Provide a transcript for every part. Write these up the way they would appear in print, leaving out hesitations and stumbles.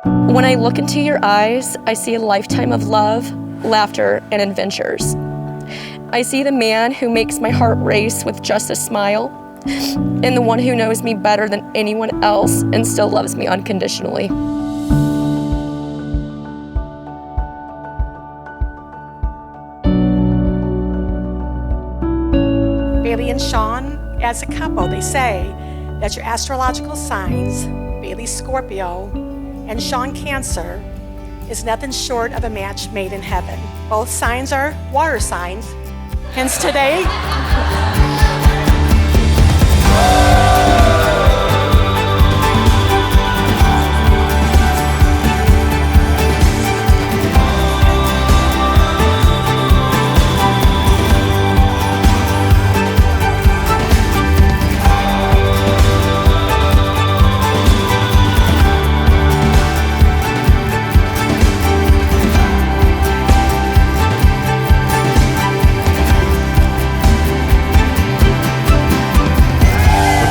When I look into your eyes, I see a lifetime of love, laughter, and adventures. I see the man who makes my heart race with just a smile, and the one who knows me better than anyone else and still loves me unconditionally. Bailey and Sean, as a couple, they say that your astrological signs, Bailey Scorpio and Sean Cancer, is nothing short of a match made in heaven. Both signs are water signs, hence today.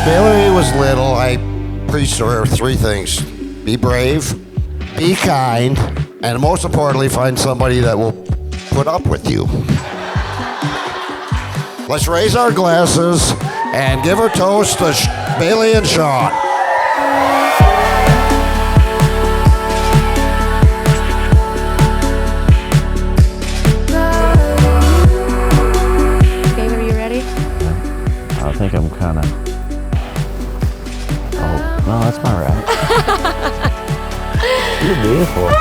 Bailey was little, I preached to her three things: be brave, be kind, and most importantly, find somebody that will put up with you. Let's raise our glasses and give a toast to Bailey and Sean. Babe, are you ready? I think I'm kind of... No, that's my right. You're beautiful. Oh,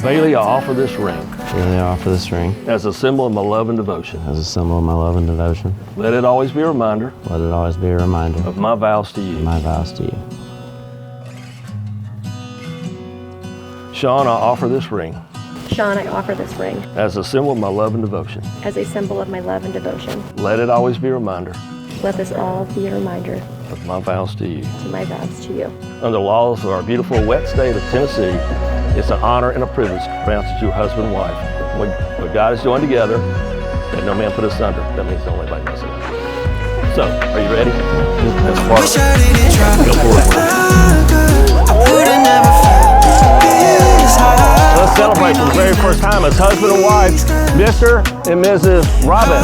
Bailey, I offer this ring Bailey, I offer this ring as a symbol of my love and devotion. as a symbol of my love and devotion. Let it always be a reminder Let it always be a reminder of my vows to you. my vows to you. Sean, I offer this ring Sean, I offer this ring as a symbol of my love and devotion. as a symbol of my love and devotion. Let it always be a reminder Let this all be a reminder of my vows to you. to my vows to you. Under the laws of our beautiful wet state of Tennessee, it's an honor and a privilege to pronounce as your husband and wife. What God has joined together, let no man put asunder. That means don't let anybody mess it up. So, are you ready? Let's part. Go for it. Let's celebrate for the very first time as husband and wife, Mr. and Mrs. Robbins.